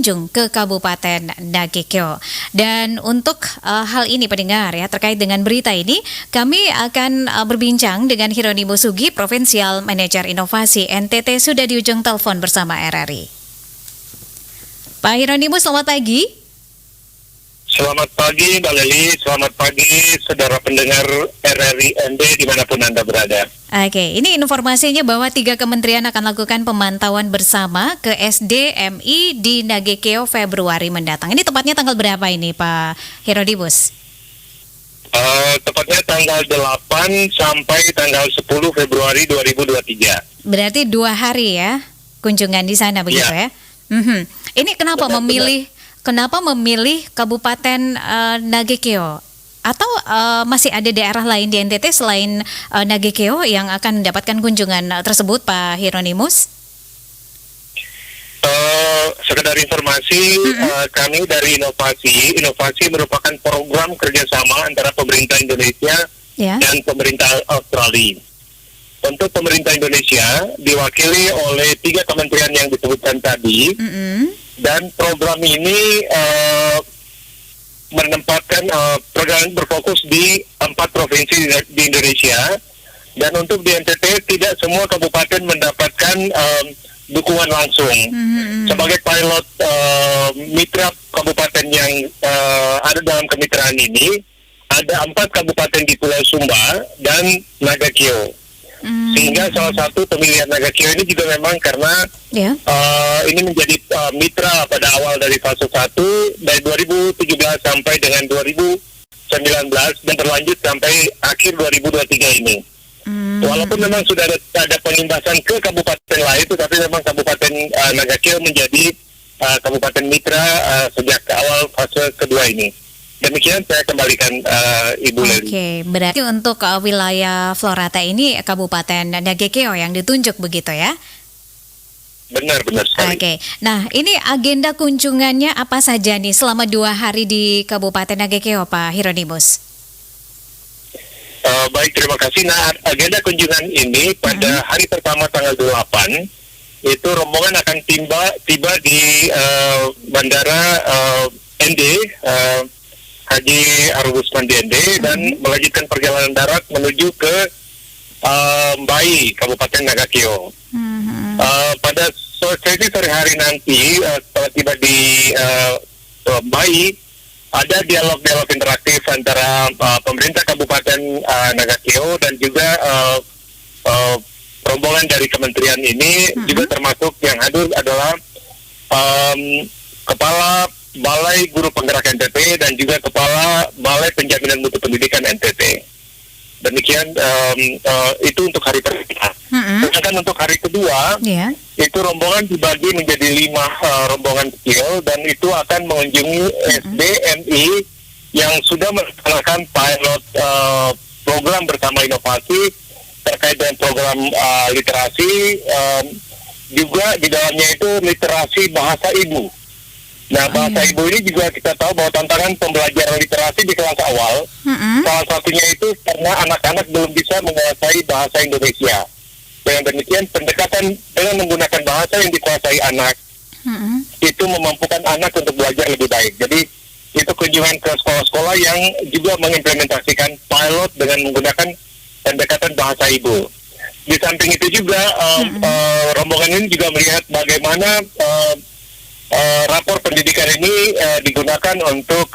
berkunjung ke Kabupaten Nagekeo. Dan untuk hal ini pendengar ya, terkait dengan berita ini, kami akan berbincang dengan Hieronymus Sugi, Provincial Manager Inovasi NTT, sudah di ujung telepon bersama RRI. Pak Hieronymus, selamat pagi. Selamat pagi Mbak Leli, selamat pagi saudara pendengar RRI ND dimanapun Anda berada. Oke, ini informasinya bahwa 3 kementerian akan lakukan pemantauan bersama ke SDMI di Nagekeo Februari mendatang. Ini tepatnya tanggal berapa ini Pak Hieronymus? Tepatnya tanggal 8 sampai tanggal 10 Februari 2023. Berarti 2 hari ya kunjungan di sana begitu ya? Ini kenapa Kenapa memilih Kabupaten Nagekeo? Atau masih ada daerah lain di NTT selain Nagekeo yang akan mendapatkan kunjungan tersebut, Pak Hieronymus? Sekedar informasi, kami dari Inovasi merupakan program kerjasama antara pemerintah Indonesia dan pemerintah Australia. Untuk pemerintah Indonesia diwakili oleh 3 kementerian yang disebutkan tadi. Dan program ini menempatkan program berfokus di 4 provinsi di Indonesia. Dan untuk di NTT tidak semua kabupaten mendapatkan dukungan langsung. Sebagai pilot mitra kabupaten yang ada dalam kemitraan ini, ada 4 kabupaten di Pulau Sumba dan Nagekeo. Sehingga salah satu pemilihan Nagekeo ini juga memang karena ini menjadi mitra pada awal dari fase 1 dari 2017 sampai dengan 2019 dan berlanjut sampai akhir 2023 ini. Walaupun memang sudah ada penimbasan ke kabupaten lain, tetapi memang Kabupaten Nagekeo menjadi kabupaten mitra sejak awal fase kedua ini. Demikian saya kembalikan Ibu Leli. Oke, berarti untuk wilayah Florata ini Kabupaten Nagekeo yang ditunjuk begitu ya? Benar sekali. Oke, nah ini agenda kunjungannya apa saja nih selama 2 hari di Kabupaten Nagekeo, Pak Hieronymus? Baik, terima kasih. Nah, agenda kunjungan ini pada hari pertama tanggal 8 itu rombongan akan tiba di Bandara ND Haji Argus Mandi ND dan melanjutkan perjalanan darat menuju ke Mbai, Kabupaten Nagekeo. Pada sore hari nanti setelah tiba di Mbai, ada dialog-dialog interaktif antara pemerintah Kabupaten Nagekeo dan juga rombongan dari kementerian ini, juga termasuk yang hadir adalah Kepala Balai Guru Penggerak NTT dan juga Kepala Balai Penjaminan Mutu Pendidikan NTT. Demikian itu untuk hari pertama. Sedangkan untuk hari kedua, itu rombongan dibagi menjadi 5 rombongan kecil dan itu akan mengunjungi SDMI yang sudah melaksanakan pilot program bersama inovasi terkait dengan program literasi. Juga di dalamnya itu literasi bahasa ibu. Nah, bahasa ibu ini juga kita tahu bahwa tantangan pembelajaran literasi di kelas awal, salah satunya itu karena anak-anak belum bisa menguasai bahasa Indonesia. Dengan demikian, pendekatan dengan menggunakan bahasa yang dikuasai anak, itu memampukan anak untuk belajar lebih baik. Jadi, itu kunjungan ke sekolah-sekolah yang juga mengimplementasikan pilot dengan menggunakan pendekatan bahasa ibu. Di samping itu juga, rombongan ini juga melihat bagaimana rapor pendidikan ini digunakan untuk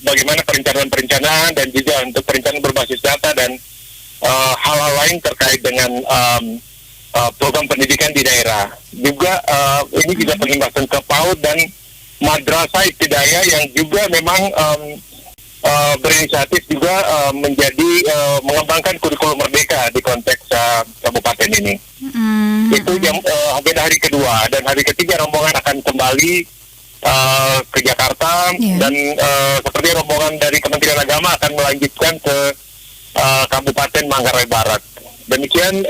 bagaimana perencanaan dan juga untuk perencanaan berbasis data dan hal-hal lain terkait dengan program pendidikan di daerah. Juga ini juga pengimbasan ke PAUD dan Madrasah Ibtidaiyah yang juga memang berinisiatif juga menjadi mengembangkan kurikulum merdeka di konteks kabupaten ini. Itu yang agenda hari kedua, dan hari ketiga rombongan akan kembali ke Jakarta dan seperti rombongan dari Kementerian Agama akan melanjutkan ke Kabupaten Manggarai Barat. Demikian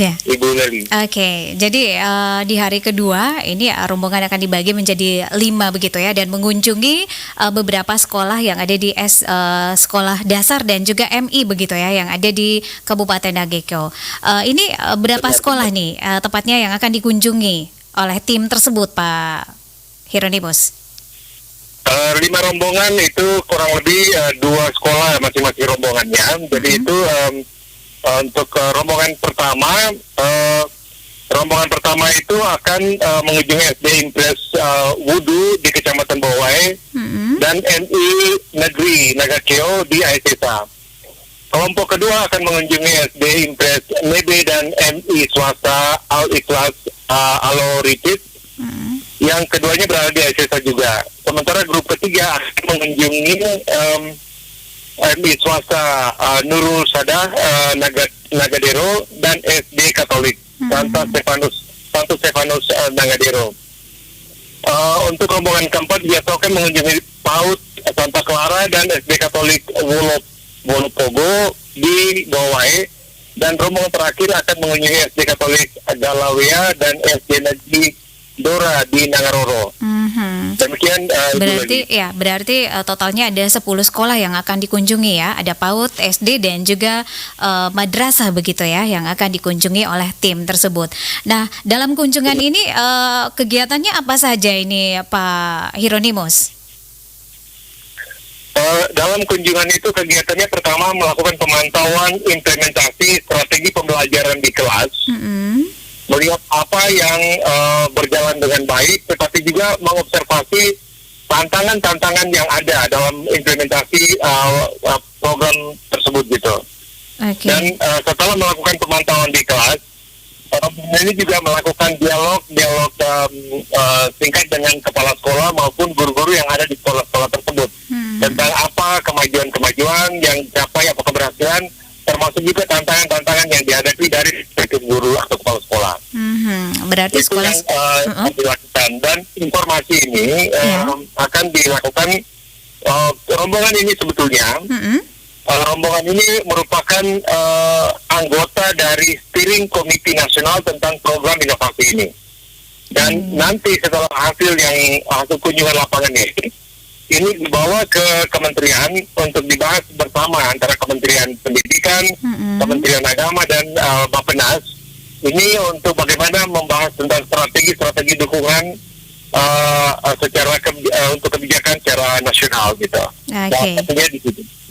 Ibu Leli. Oke, jadi di hari kedua ini rombongan akan dibagi menjadi 5 begitu ya, dan mengunjungi beberapa sekolah yang ada di sekolah dasar dan juga MI begitu ya, yang ada di Kabupaten Nagekeo. Ini berapa sekolah nih tepatnya yang akan dikunjungi oleh tim tersebut, Pak Hieronymus? 5 rombongan itu kurang lebih 2 sekolah masing-masing rombongannya. Jadi itu untuk rombongan pertama itu akan mengunjungi SD Impres Wudu di Kecamatan Bowai dan MI Negeri Nagakeo di Aisesa. Kelompok kedua akan mengunjungi SD Impres Nebe dan MI Swasta Al Ikhlas Aloritis. Yang keduanya berada di Aisesa juga. Sementara grup ketiga akan mengunjungi MI Swasta Nurul Sadah Nagadero dan SD Katolik Santo Stefanus Nagadero. Untuk rombongan keempat biasakan mengunjungi PAUD Santa Clara dan SD Katolik Wolopogo di Bowai, dan rombongan terakhir akan mengunjungi SD Katolik Galawea dan SD Negeri Dora di Nangaroro. Demikian berarti totalnya ada 10 sekolah yang akan dikunjungi ya. Ada PAUD, SD dan juga madrasah begitu ya yang akan dikunjungi oleh tim tersebut. Nah, dalam kunjungan ini kegiatannya apa saja ini Pak Hieronymus? Dalam kunjungan itu kegiatannya pertama melakukan pemantauan implementasi strategi pembelajaran di kelas. Melihat apa yang berjalan dengan baik, tetapi juga mengobservasi tantangan-tantangan yang ada dalam implementasi program tersebut gitu. Dan setelah melakukan pemantauan di kelas, ini juga melakukan dialog singkat dengan kepala sekolah maupun guru-guru yang ada di sekolah-sekolah tersebut tentang apa kemajuan yang dicapai, apa keberhasilan, termasuk juga tantangan-tantangan yang dihadapi dari guru atau kepala sekolah. Berarti itu sekolah yang dilakukan, dan informasi ini akan dilakukan rombongan ini sebetulnya. Rombongan ini merupakan anggota dari Steering Komite Nasional tentang Program Inovasi ini. Dan nanti setelah hasil kunjungan lapangan ini dibawa ke kementerian untuk dibahas bersama antara Kementerian Pendidikan, Kementerian Agama dan Bappenas. Ini untuk bagaimana membahas tentang strategi dukungan untuk kebijakan secara nasional gitu.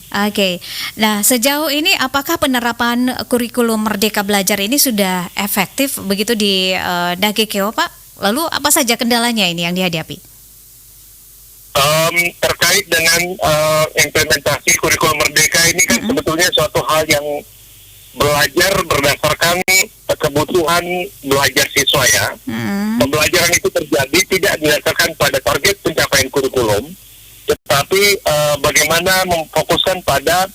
Oke. Nah, sejauh ini apakah penerapan kurikulum Merdeka Belajar ini sudah efektif begitu di Nagakeo, Pak? Lalu apa saja kendalanya ini yang dihadapi? Terkait dengan implementasi kurikulum Merdeka ini kan sebetulnya suatu hal yang belajar berdasarkan kebutuhan belajar siswa ya. Pembelajaran itu terjadi tidak didasarkan pada target pencapaian kurikulum, tetapi bagaimana memfokuskan pada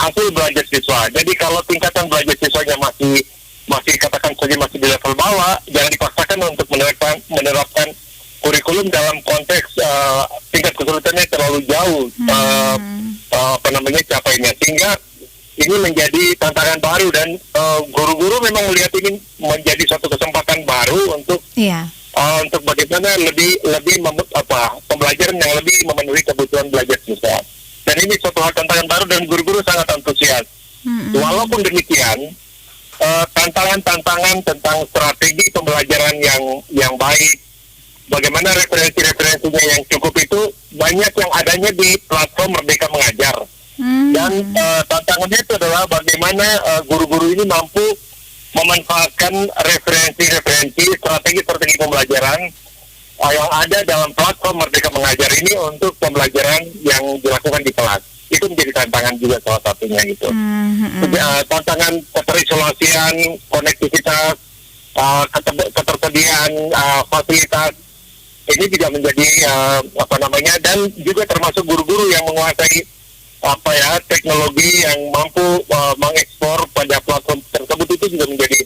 hasil belajar siswa. Jadi kalau tingkatan belajar siswanya masih katakan saja masih di level bawah, jangan dipaksakan untuk menerapkan kurikulum dalam konteks tingkat kesulitannya terlalu jauh capaiannya, sehingga ini menjadi tantangan baru, dan guru-guru memang melihat ini menjadi suatu kesempatan baru untuk bagaimana lebih pembelajaran yang lebih memenuhi kebutuhan belajar siswa. Dan ini suatu hal tantangan baru dan guru-guru sangat antusias. Walaupun demikian, tantangan-tantangan tentang strategi pembelajaran yang baik, bagaimana referensi-referensinya yang cukup itu banyak yang adanya di platform Merdeka Mengajar. Dan tantangannya itu adalah bagaimana guru-guru ini mampu memanfaatkan referensi-referensi strategi pembelajaran yang ada dalam platform Merdeka Mengajar ini untuk pembelajaran yang dilakukan di kelas. Itu menjadi tantangan juga salah satunya gitu. Tantangan keterisolasian, konektivitas, ketersediaan fasilitas ini juga menjadi dan juga termasuk guru-guru yang menguasai teknologi yang mampu mengekspor pada platform tersebut, itu juga menjadi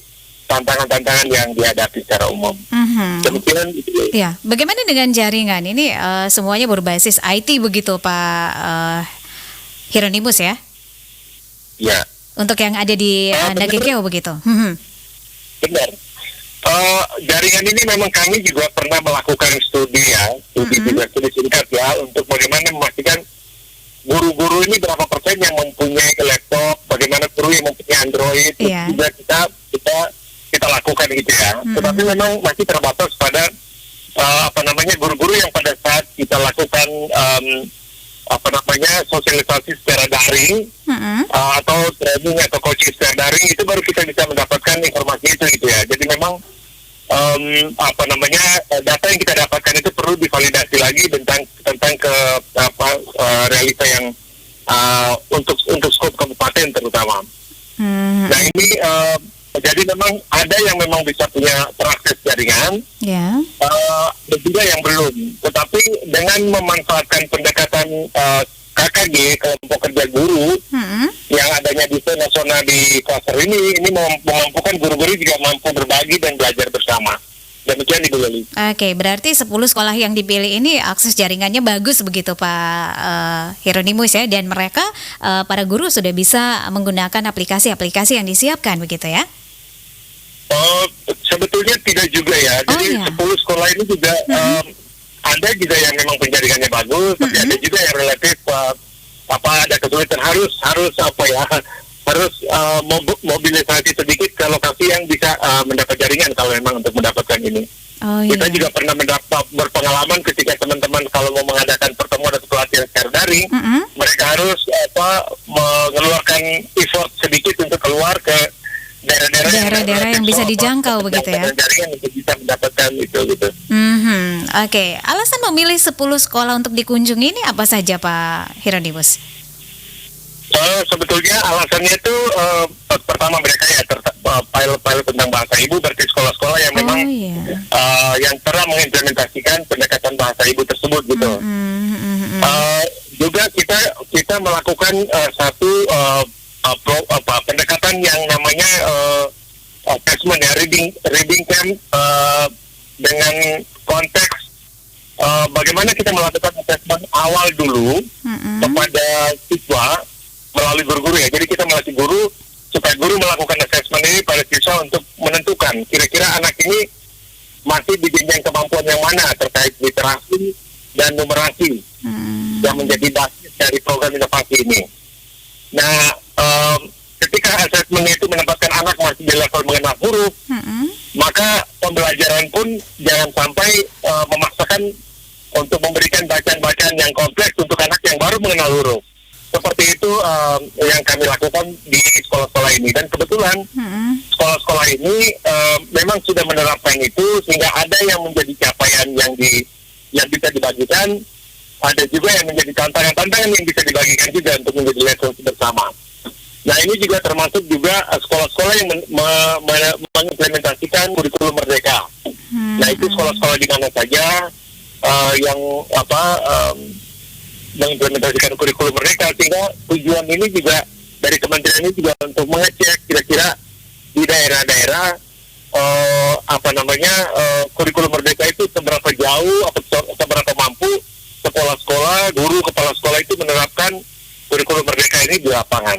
tantangan-tantangan yang dihadapi secara umum. Demikian. Ya, bagaimana dengan jaringan ini? Semuanya berbasis IT begitu, Pak Hieronymus ya? Ya. Untuk yang ada di Nagakeo begitu. Benar. Jaringan ini memang kami juga pernah melakukan studi singkat ya, untuk bagaimana memastikan guru-guru ini berapa persen yang mempunyai laptop, bagaimana guru yang mempunyai Android, juga kita lakukan gitu ya. Tetapi memang masih terbatas pada guru-guru yang pada saat kita lakukan sosialisasi secara daring atau training atau coaching secara daring, itu baru kita bisa mendapatkan informasi itu gitu ya. Jadi memang data yang kita dapatkan itu perlu divalidasi lagi tentang realita yang untuk skop kabupaten terutama. Nah ini jadi memang ada yang memang bisa punya terakses jaringan, dan juga yang belum. Tetapi dengan memanfaatkan pendekatan KKG, kelompok kerja guru, yang adanya di nasional di kluster ini memampukan guru-guru juga mampu berbagi dan belajar bersama. Demikian Ibu Leli. Oke, berarti 10 sekolah yang dipilih ini akses jaringannya bagus begitu Pak Hieronimus ya, dan mereka para guru sudah bisa menggunakan aplikasi-aplikasi yang disiapkan begitu ya? Sebetulnya tidak juga ya. Jadi 10 sekolah ini juga ada juga yang memang penjaringannya bagus, tapi ada juga yang relatif ada kesulitan harus mobilisasi sedikit ke lokasi yang bisa mendapat jaringan kalau memang untuk mendapatkan ini. Kita juga pernah berpengalaman ketika teman-teman kalau mau mengadakan pertemuan atau pelatihan secara daring, mereka harus mengeluarkan effort sedikit untuk keluar ke daerah-daerah yang bisa dijangkau begitu ya. Jaringan untuk bisa mendapatkan itu gitu. Oke. Alasan memilih 10 sekolah untuk dikunjungi ini apa saja Pak Hieronimus? Sebetulnya alasannya itu pertama mereka ya pilot tentang bahasa ibu, berarti sekolah-sekolah yang memang yang telah mengimplementasikan pendekatan bahasa ibu tersebut gitu. Juga kita melakukan satu pendekatan yang namanya assessment ya, reading camp dengan konteks bagaimana kita melakukan assessment awal dulu kepada siswa melalui guru-guru ya. Jadi kita melatih guru supaya guru melakukan assessment ini pada siswa untuk menentukan kira-kira anak ini masih di jenjang kemampuan yang mana terkait literasi dan numerasi yang menjadi basis dari program inovasi ini. Nah, ketika asesmen itu menempatkan anak masih di level mengenal huruf, maka pembelajaran pun jangan sampai memaksakan untuk memberikan bacaan-bacaan yang kompleks untuk anak yang baru mengenal huruf. Seperti itu yang kami lakukan di sekolah-sekolah ini. Dan kebetulan sekolah-sekolah ini memang sudah menerapkan itu, sehingga ada yang menjadi capaian yang bisa dibagikan, ada juga yang menjadi tantangan-tantangan yang bisa dibagikan juga untuk menjadi lesson bersama. Nah ini juga termasuk juga sekolah-sekolah yang mengimplementasikan kurikulum merdeka. Nah itu sekolah-sekolah di mana saja yang mengimplementasikan kurikulum merdeka, sehingga tujuan ini juga dari kementerian ini juga untuk mengecek kira-kira di daerah-daerah kurikulum merdeka itu seberapa jauh atau seberapa mampu sekolah-sekolah, guru, kepala sekolah itu menerapkan kurikulum merdeka ini di lapangan.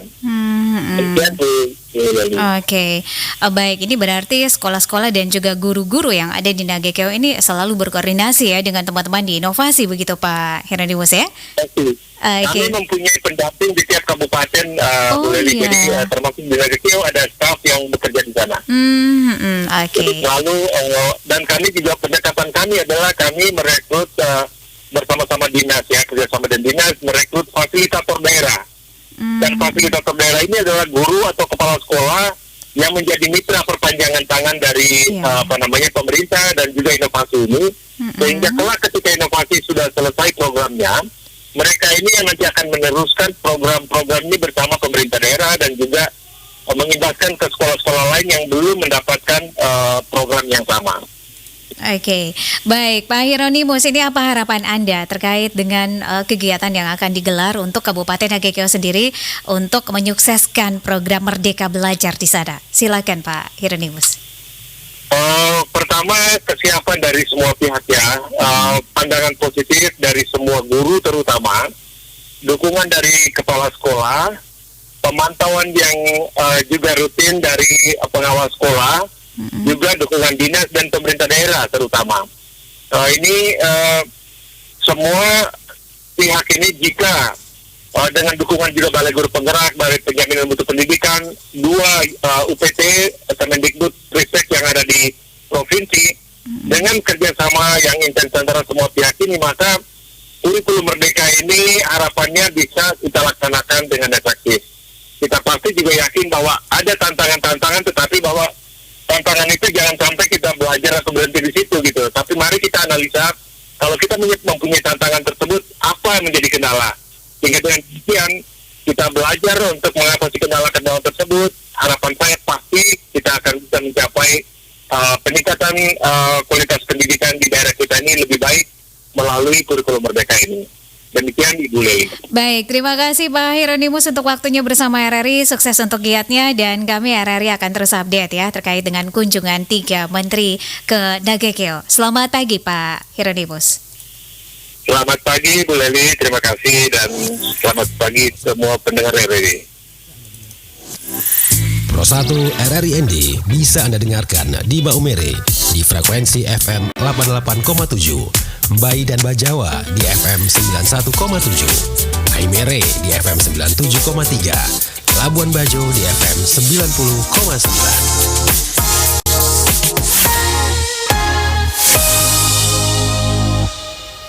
Oke. Baik, ini berarti sekolah-sekolah dan juga guru-guru yang ada di Nagekeo ini selalu berkoordinasi ya dengan teman-teman di inovasi begitu Pak Hieronimus ya? Kami mempunyai pendamping di tiap kabupaten, jadi termasuk di Nagekeo ada staf yang bekerja di sana. Lalu dan kami juga pendekatan kami adalah kami merekrut bersama-sama dinas ya, kerjasama dengan dinas merekrut fasilitator daerah. Dan fasilitator daerah ini adalah guru atau kepala sekolah yang menjadi mitra perpanjangan tangan dari pemerintah dan juga inovasi ini. Sehingga kelak ketika inovasi sudah selesai programnya, mereka ini yang nanti akan meneruskan program-program ini bersama pemerintah daerah dan juga mengimbaskan ke sekolah-sekolah lain yang belum mendapatkan program yang sama. Oke, baik Pak Hieronimus, ini apa harapan Anda terkait dengan kegiatan yang akan digelar untuk Kabupaten Nagekeo sendiri untuk menyukseskan program Merdeka Belajar di sana? Silakan Pak Hieronimus. Pertama, kesiapan dari semua pihak ya, pandangan positif dari semua guru terutama, dukungan dari kepala sekolah, pemantauan yang juga rutin dari pengawas sekolah, juga dukungan dinas dan pemerintah daerah terutama. Ini semua pihak ini jika dengan dukungan juga Balai Guru Penggerak, Balai Penjaminan Mutu Pendidikan, 2 UPT, Kemendikbud Ristek yang ada di provinsi, Dengan kerjasama yang intens antara semua pihak ini, maka kurikulum Merdeka ini harapannya bisa kita laksanakan dengan efektif. Kita pasti juga yakin bahwa ada tantangan-tantangan, tetapi bahwa tantangan itu jangan sampai kita belajar atau berhenti di situ gitu. Tapi mari kita analisa, kalau kita mempunyai tantangan tersebut, apa yang menjadi kendala. Sehingga dengan demikian kita belajar untuk mengatasi kendala-kendala tersebut. Harapan saya pasti kita akan bisa mencapai peningkatan kualitas pendidikan di daerah kita ini lebih baik melalui kurikulum Merdeka ini. Demikian Ibu Leli. Baik, terima kasih Pak Hieronimus untuk waktunya bersama RRI. Sukses untuk giatnya dan kami RRI akan terus update ya terkait dengan kunjungan 3 menteri ke Nagekeo. Selamat pagi Pak Hieronimus. Selamat pagi Bu Leli, terima kasih dan selamat pagi semua pendengar RRI. Pro 1 RRI ND bisa Anda dengarkan di Maumere di frekuensi FM 88,7, Mbai dan Bajawa di FM 91,7, Aimere di FM 97,3, Labuan Bajo di FM 90,9.